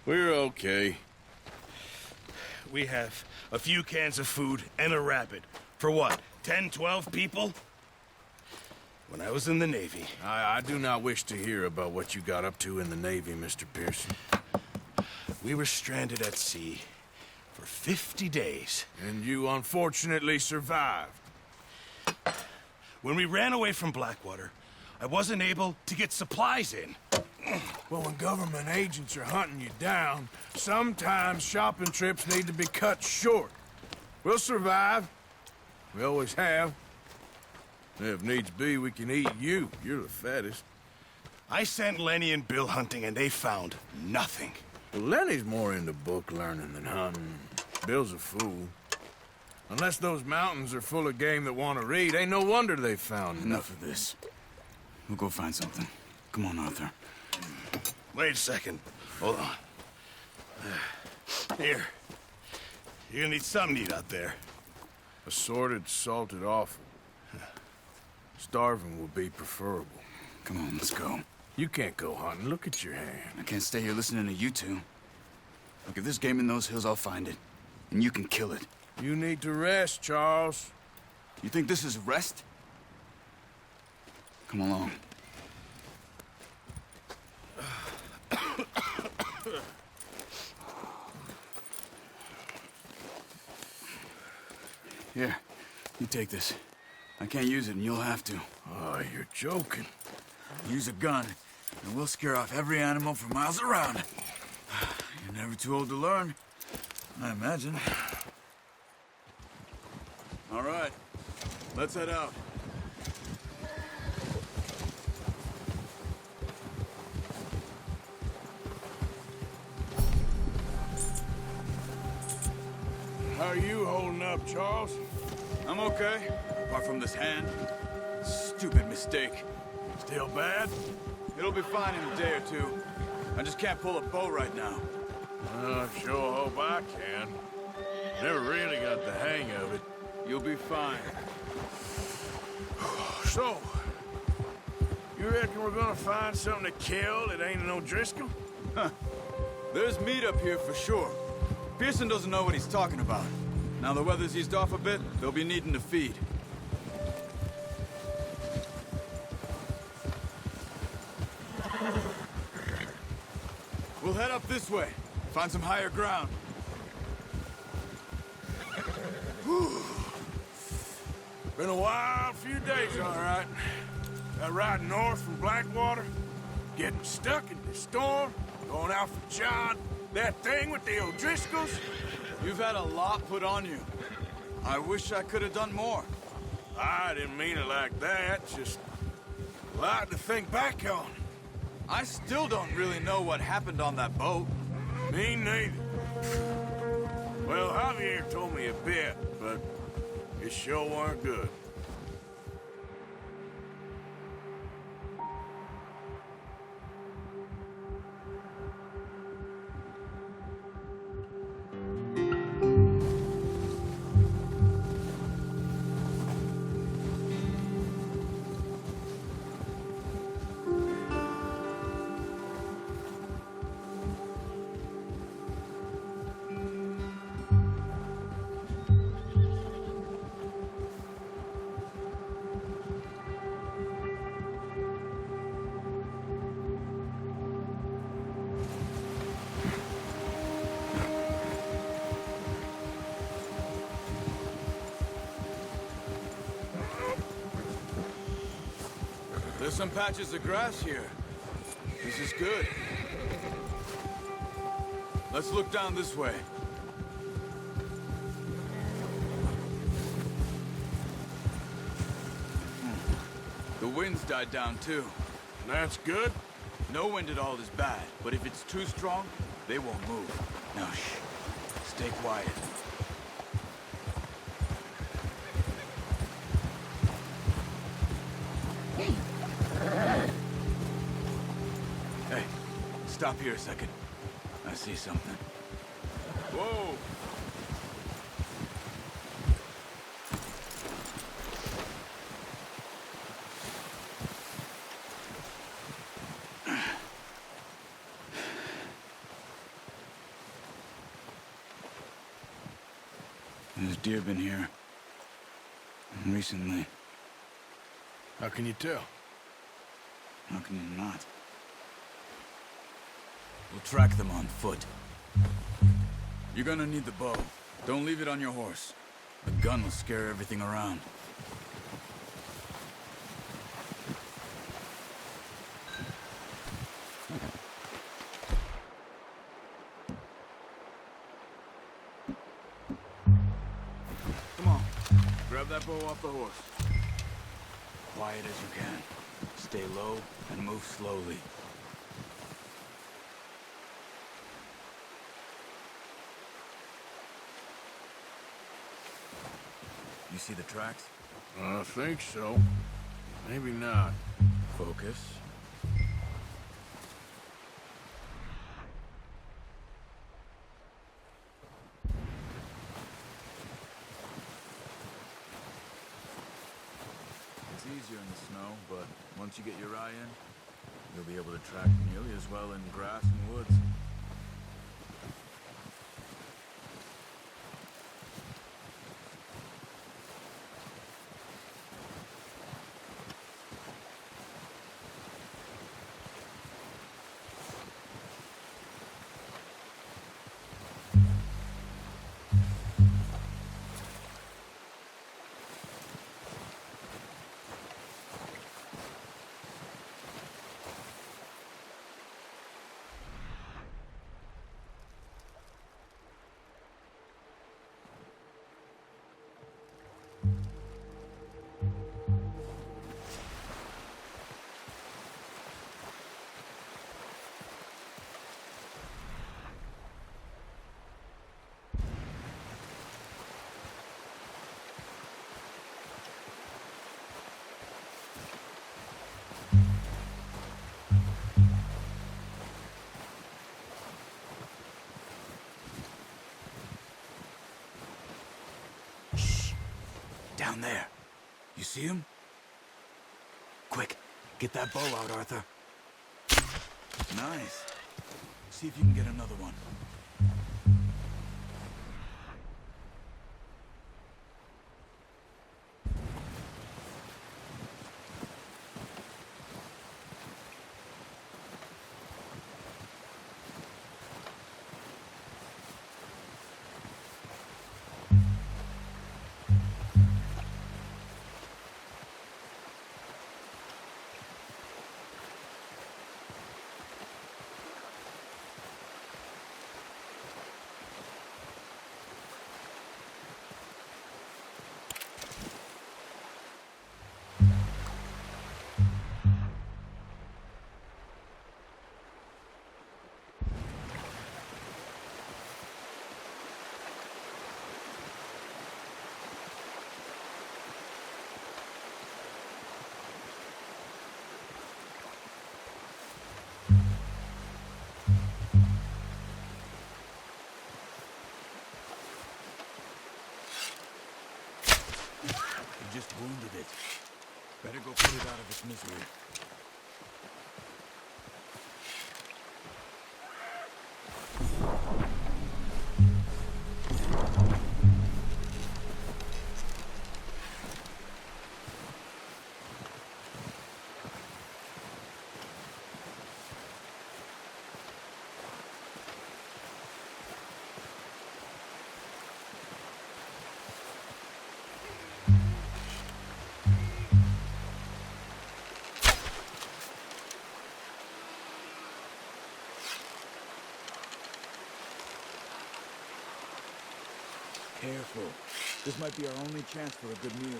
We're okay. We have a few cans of food and a rabbit. For what, 10, 12 people? When I was in the Navy... I do not wish to hear about what you got up to in the Navy, Mr. Pearson. We were stranded at sea for 50 days. And you unfortunately survived. When we ran away from Blackwater, I wasn't able to get supplies in. Well, when government agents are hunting you down, sometimes shopping trips need to be cut short. We'll survive. We always have. If needs be, we can eat you. You're the fattest. I sent Lenny and Bill hunting, and they found nothing. Well, Lenny's more into book learning than hunting. Bill's a fool. Unless those mountains are full of game that want to read, ain't no wonder they found Enough of this. We'll go find something. Come on, Arthur. Wait a second. Hold on. Here. You're gonna need something to eat out there. Assorted, salted offal. Starving will be preferable. Come on, let's go. You can't go hunting. Look at your hand. I can't stay here listening to you two. Look, if there's game in those hills, I'll find it. And you can kill it. You need to rest, Charles. You think this is rest? Come along. Here, you take this. I can't use it, and you'll have to. Oh, you're joking. Use a gun, and we'll scare off every animal for miles around. You're never too old to learn, I imagine. All right, let's head out. How are you holding up, Charles? I'm okay, apart from this hand. Stupid mistake. Still bad? It'll be fine in a day or two. I just can't pull a bow right now. I sure hope I can. Never really got the hang of it. You'll be fine. So, you reckon we're gonna find something to kill that ain't no Driscoll? Huh. There's meat up here for sure. Pearson doesn't know what he's talking about. Now the weather's eased off a bit, they'll be needing to feed. We'll head up this way. Find some higher ground. Been a wild few days, all right. That ride north from Blackwater, getting stuck in the storm, going out for John, that thing with the O'Driscolls. You've had a lot put on you. I wish I could have done more. I didn't mean it like that, just a lot to think back on. I still don't really know what happened on that boat. Me neither. Well, Javier told me a bit, but it sure weren't good. There's some patches of grass here. This is good. Let's look down this way. The wind's died down too. That's good. No wind at all is bad, but if it's too strong, they won't move. Now shh. Stay quiet. Hey, stop here a second. I see something. Whoa. There's deer been here. Recently. How can you tell? How can you not? We'll track them on foot. You're gonna need the bow. Don't leave it on your horse. The gun will scare everything around. Come on. Grab that bow off the horse. Quiet as you can. Stay low and move slowly. You see the tracks? I think so. Maybe not. Focus. It's easier in the snow, but once you get your eye in, you'll be able to track nearly as well in grass and woods. Down there. You see him? Quick, get that bow out, Arthur. Nice. See if you can get another one. You just wounded it. Better go put it out of its misery. Careful. This might be our only chance for a good meal.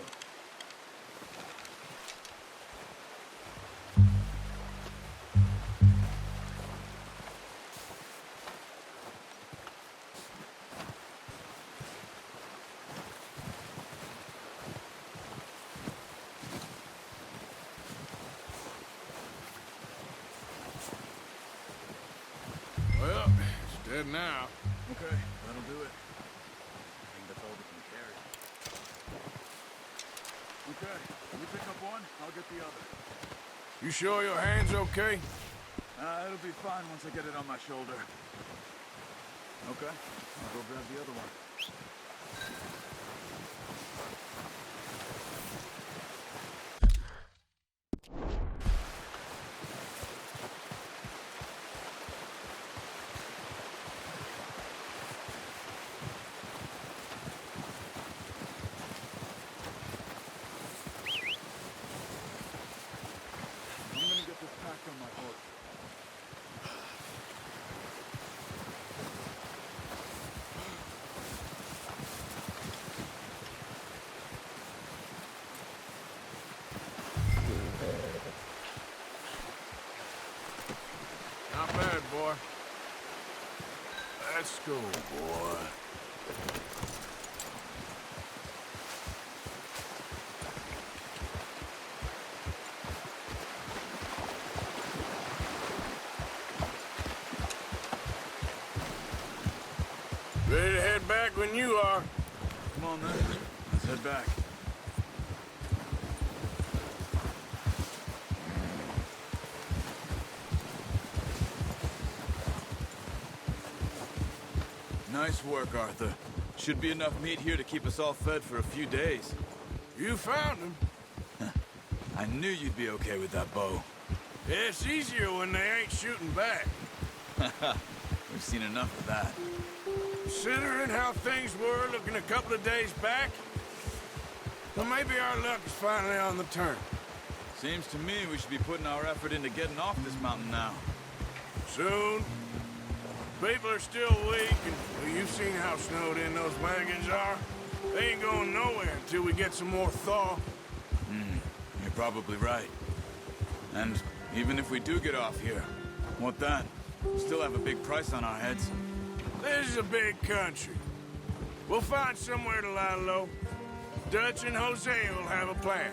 Well, it's dead now. Okay, that'll do it. That's all we can carry. Okay, you pick up one, I'll get the other. You sure your hand's okay? It'll be fine once I get it on my shoulder. Okay, I'll go grab the other one. go, boy. Ready to head back when you are. Come on, then. Let's head back. Nice work, Arthur. Should be enough meat here to keep us all fed for a few days. You found him. I knew you'd be okay with that bow. It's easier when they ain't shooting back. We've seen enough of that. Considering how things were looking a couple of days back, well, maybe our luck is finally on the turn. Seems to me we should be putting our effort into getting off this mountain now. Soon. People are still weak, and well, you've seen how snowed in those wagons are. They ain't going nowhere until we get some more thaw. You're probably right. And even if we do get off here, what then? We still have a big price on our heads. This is a big country. We'll find somewhere to lie low. Dutch and Jose will have a plan.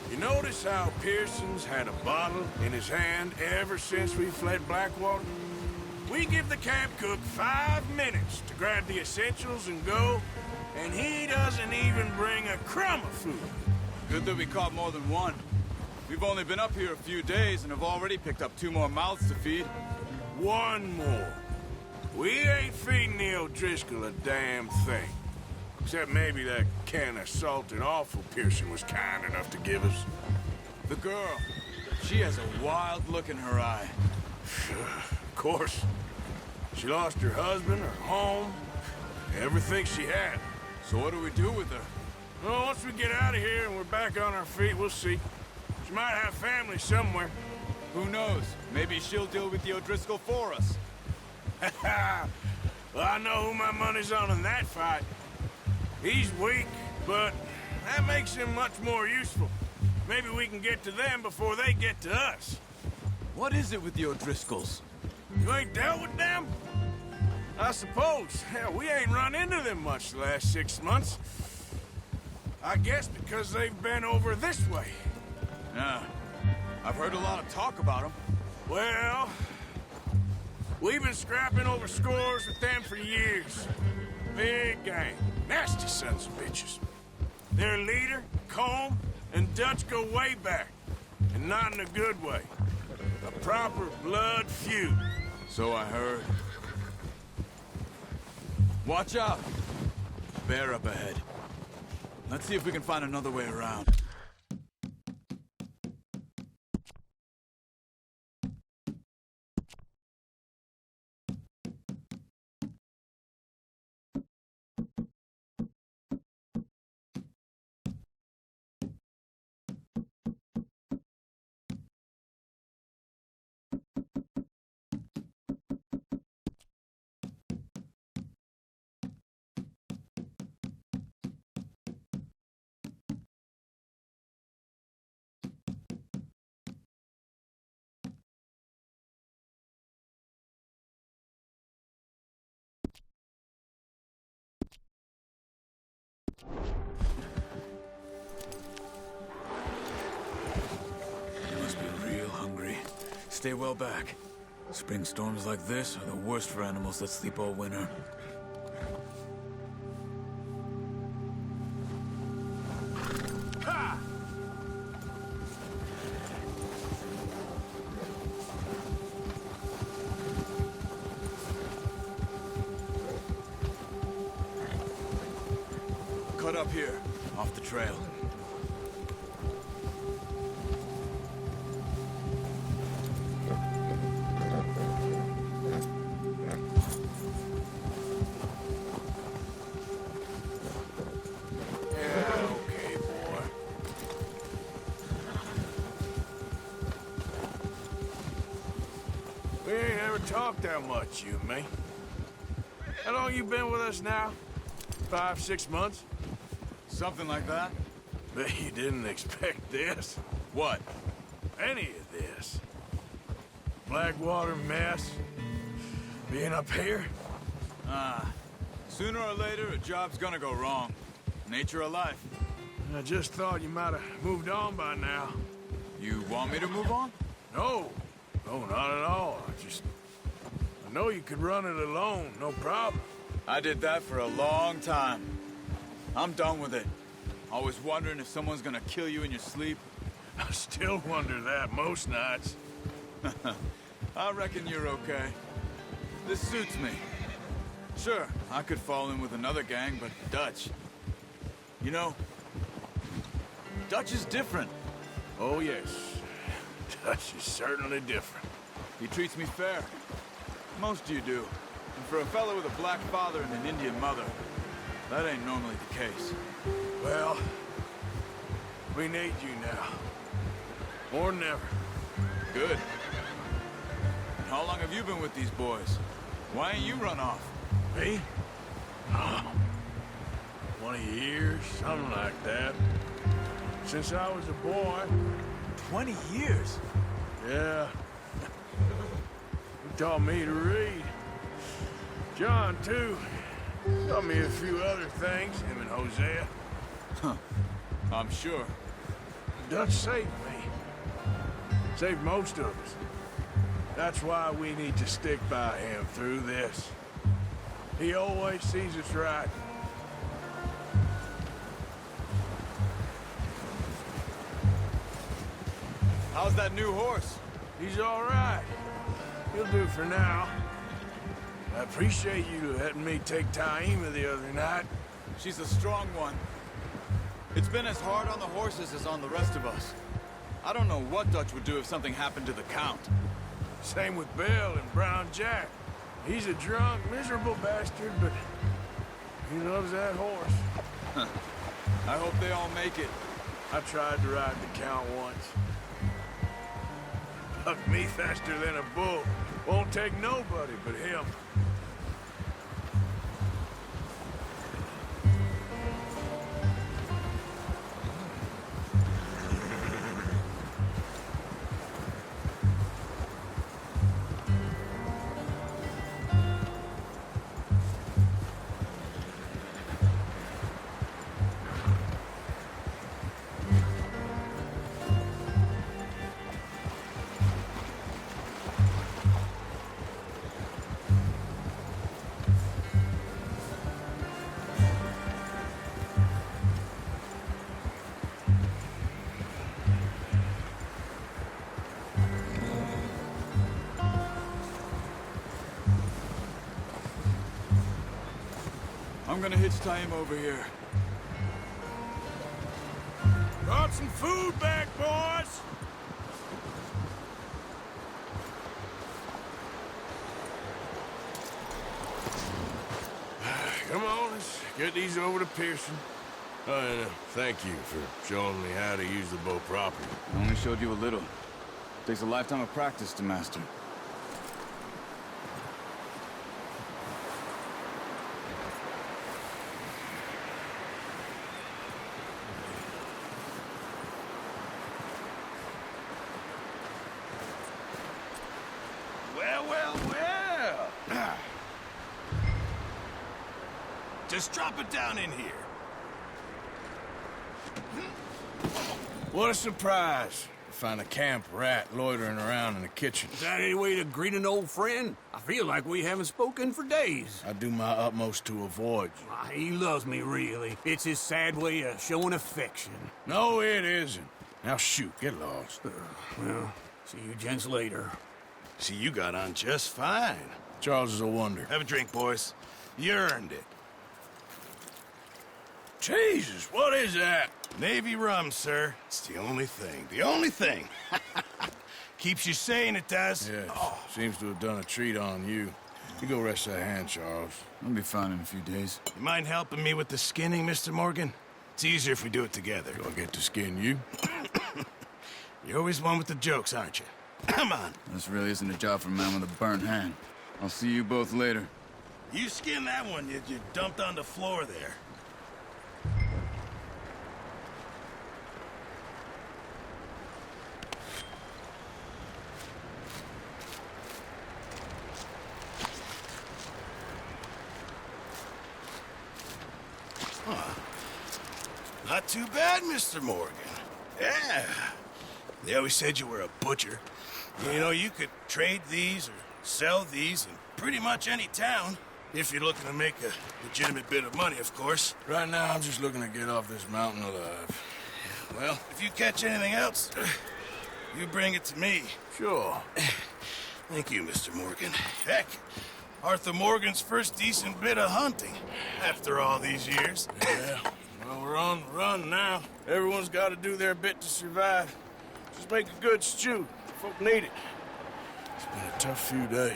You notice how Pearson's had a bottle in his hand ever since we fled Blackwater? We give the camp cook 5 minutes to grab the essentials and go, and he doesn't even bring a crumb of food. Good that we caught more than one. We've only been up here a few days and have already picked up 2 more mouths to feed. One more. We ain't feeding the O'Driscoll a damn thing. Except maybe that can of salted offal Pearson was kind enough to give us. The girl, she has a wild look in her eye. Of course. She lost her husband, her home, everything she had. So what do we do with her? Well, once we get out of here and we're back on our feet, we'll see. She might have family somewhere. Who knows? Maybe she'll deal with the O'Driscoll for us. Well, I know who my money's on in that fight. He's weak, but that makes him much more useful. Maybe we can get to them before they get to us. What is it with the O'Driscolls? You ain't dealt with them? I suppose. Hell, we ain't run into them much the last 6 months. I guess because they've been over this way. Yeah. I've heard a lot of talk about them. Well, we've been scrapping over scores with them for years. Big gang. Nasty sons of bitches. Their leader, Combe, and Dutch go way back. And not in a good way. A proper blood feud. So I heard. Watch out! Bear up ahead. Let's see if we can find another way around. You must be real hungry. Stay well back. Spring storms like this are the worst for animals that sleep all winter. Ha! Cut up here, off the trail. Yeah, okay, boy. We ain't ever talked that much, you and me. How long you been with us now? 5, 6 months? Something like that? Bet you didn't expect this. What? Any of this. Blackwater mess. Being up here? Sooner or later, a job's gonna go wrong. Nature of life. I just thought you might have moved on by now. You want me to move on? No. No, not at all. I know you could run it alone, no problem. I did that for a long time. I'm done with it. Always wondering if someone's gonna kill you in your sleep. I still wonder that most nights. I reckon you're okay. This suits me. Sure, I could fall in with another gang, but Dutch... You know, Dutch is different. Oh, yes. Dutch is certainly different. He treats me fair. Most of you do. And for a fellow with a black father and an Indian mother, that ain't normally the case. Well, we need you now. More than ever. Good. And how long have you been with these boys? Why ain't you run off? Me? Oh, 20 years, something like that. Since I was a boy. 20 years? Yeah. He taught me to read. John, too. Taught me a few other things, him and Hosea. Huh. I'm sure. Dutch saved me. Saved most of us. That's why we need to stick by him through this. He always sees us right. How's that new horse? He's all right. He'll do for now. I appreciate you letting me take Taima the other night. She's a strong one. It's been as hard on the horses as on the rest of us. I don't know what Dutch would do if something happened to the Count. Same with Bill and Brown Jack. He's a drunk, miserable bastard, but he loves that horse. I hope they all make it. I tried to ride the Count once. Bucked me faster than a bull. Won't take nobody but him. I'm gonna hitch Taima over here. Brought some food back, boys! Come on, let's get these over to Pearson. Oh, and thank you for showing me how to use the bow properly. I only showed you a little. Takes a lifetime of practice to master. Well. Just drop it down in here. What a surprise. Find a camp rat loitering around in the kitchen. Is that any way to greet an old friend? I feel like we haven't spoken for days. I do my utmost to avoid you. He loves me, really. It's his sad way of showing affection. No, it isn't. Now shoot, get lost. Well, see you gents later. See, you got on just fine. Charles is a wonder. Have a drink, boys. You earned it. Jesus, what is that? Navy rum, sir. It's the only thing. The only thing. Keeps you sane, it does. Yes, seems to have done a treat on you. You go rest that hand, Charles. I'll be fine in a few days. You mind helping me with the skinning, Mr. Morgan? It's easier if we do it together. Do I get to skin you? You're always one with the jokes, aren't you? Come on. This really isn't a job for a man with a burnt hand. I'll see you both later. You skin that one you dumped on the floor there. Not too bad, Mr. Morgan. Yeah. They always said you were a butcher. You know, you could trade these or sell these in pretty much any town. If you're looking to make a legitimate bit of money, of course. Right now, I'm just looking to get off this mountain alive. Well, if you catch anything else, you bring it to me. Sure. Thank you, Mr. Morgan. Heck, Arthur Morgan's first decent bit of hunting after all these years. Yeah. Well, we're on the run now. Everyone's got to do their bit to survive. Just make a good stew. Folk need it. It's been a tough few days.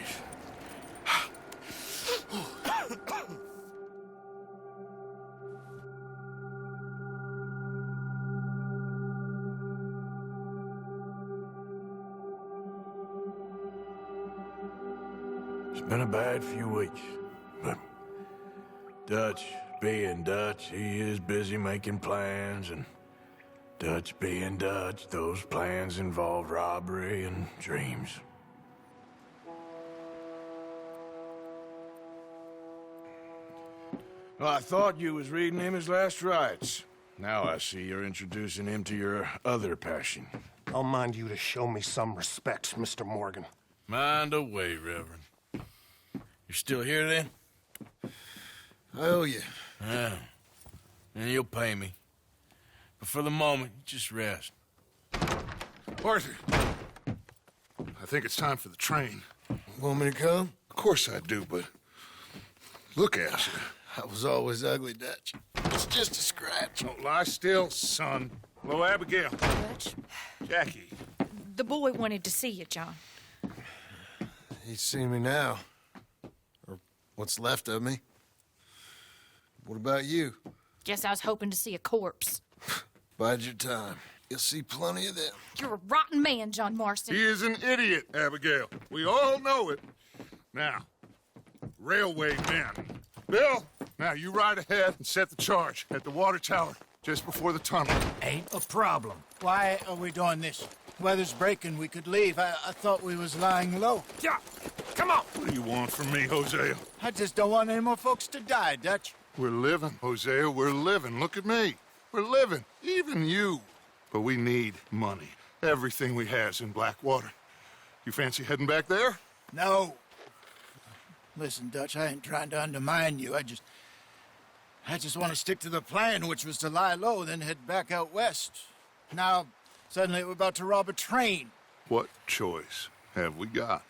It's been a bad few weeks, but Dutch being Dutch, he is busy making plans, and Dutch being Dutch, those plans involve robbery and dreams. Well, I thought you was reading him his last rites. Now I see you're introducing him to your other passion. I'll mind you to show me some respect, Mr. Morgan. Mind away, Reverend. You're still here, then? I owe you. Yeah. And you'll pay me. But for the moment, just rest. Arthur, I think it's time for the train. Want me to come? Of course I do, but look at you. I was always ugly, Dutch. It's just a scratch. Don't lie still, son. Hello, Abigail. Dutch, Jackie. the boy wanted to see you, John. He's seen me now. Or what's left of me. What about you? Guess I was hoping to see a corpse. Bide your time. You'll see plenty of them. You're a rotten man, John Marston. He is an idiot, Abigail. We all know it. Now, railway men. Bill, now you ride ahead and set the charge at the water tower just before the tunnel. Ain't a problem. Why are we doing this? Weather's breaking. We could leave. I thought we was lying low. Yeah, come on. What do you want from me, Hosea? I just don't want any more folks to die, Dutch. We're living, Hosea. We're living. Look at me. We're living. Even you. But we need money. Everything we has in Blackwater. You fancy heading back there? No. Listen, Dutch, I ain't trying to undermine you. I just want to stick to the plan, which was to lie low, then head back out west. Now, suddenly we're about to rob a train. What choice have we got?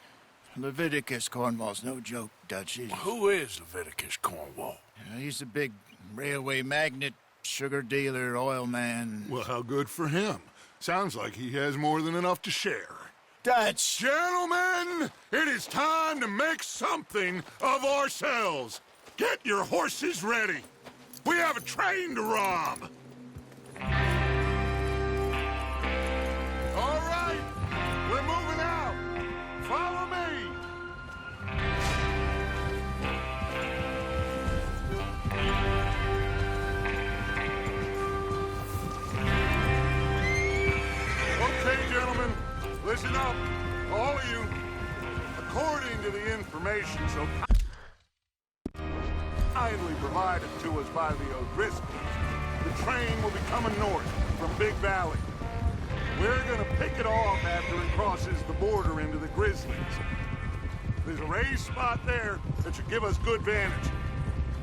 Leviticus Cornwall's no joke, Dutch. Who is Leviticus Cornwall? He's a big railway magnate, sugar dealer, oil man. Well, how good for him. Sounds like he has more than enough to share. Dutch! Gentlemen, it is time to make something of ourselves. Get your horses ready. We have a train to rob. All right, we're moving out. Follow me. Okay, gentlemen, listen up, all of you. According to the information so kindly provided to us by the O'Driscolls, the train will be coming north from Big Valley. We're gonna pick it off after it crosses the border into the Grizzlies. There's a raised spot there that should give us good vantage.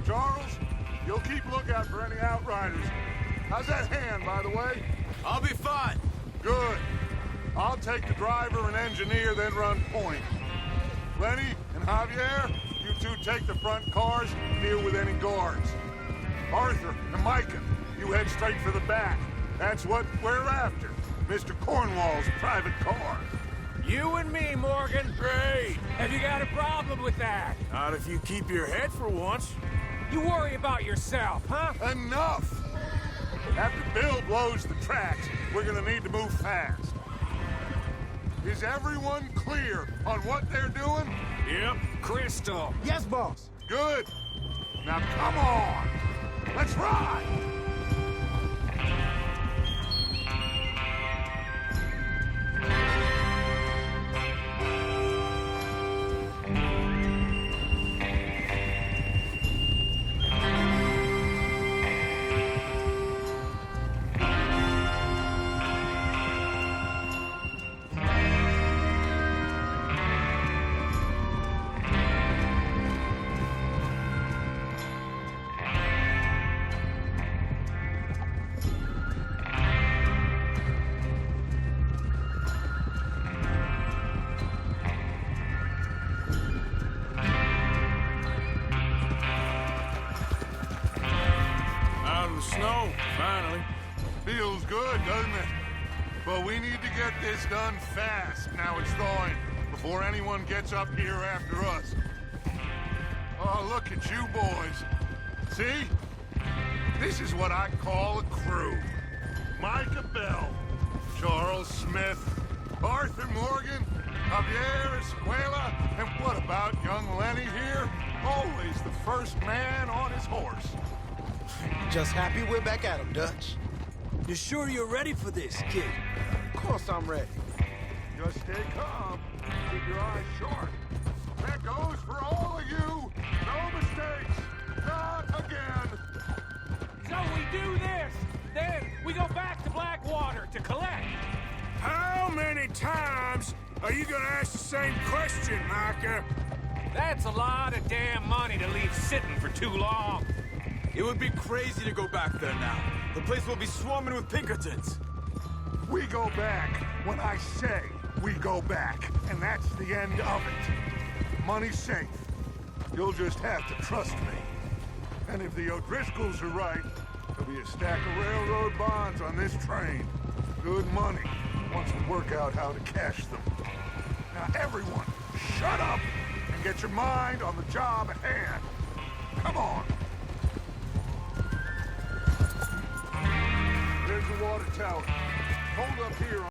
Charles, you'll keep lookout for any outriders. How's that hand, by the way? I'll be fine. Good. I'll take the driver and engineer, then run point. Lenny and Javier, you two take the front cars and deal with any guards. Arthur and Micah, you head straight for the back. That's what we're after. Mr. Cornwall's private car. You and me, Morgan. Great. Have you got a problem with that? Not if you keep your head for once. You worry about yourself, huh? Enough! After Bill blows the tracks, we're gonna need to move fast. Is everyone clear on what they're doing? Yep. Crystal. Yes, boss. Good. Now come on. Let's ride. snow, finally. Feels good, doesn't it? But we need to get this done fast, now it's thawing, before anyone gets up here after us. Oh, look at you boys. See? This is what I call a crew. Micah Bell, Charles Smith, Arthur Morgan, Javier Escuela, and what about young Lenny here? Always the first man on his horse. Just happy we're back at him, Dutch. You sure you're ready for this, kid? Of course I'm ready. Just stay calm. Keep your eyes sharp. That goes for all of you. No mistakes. Not again. So we do this. Then we go back to Blackwater to collect. How many times are you gonna ask the same question, Micah? That's a lot of damn money to leave sitting for too long. It would be crazy to go back there now. The place will be swarming with Pinkertons. We go back when I say we go back, and that's the end of it. Money's safe. You'll just have to trust me. And if the O'Driscolls are right, there'll be a stack of railroad bonds on this train. Good money, once we work out how to cash them. Now everyone, shut up and get your mind on the job at hand. Come on. There's the water tower. Hold up here.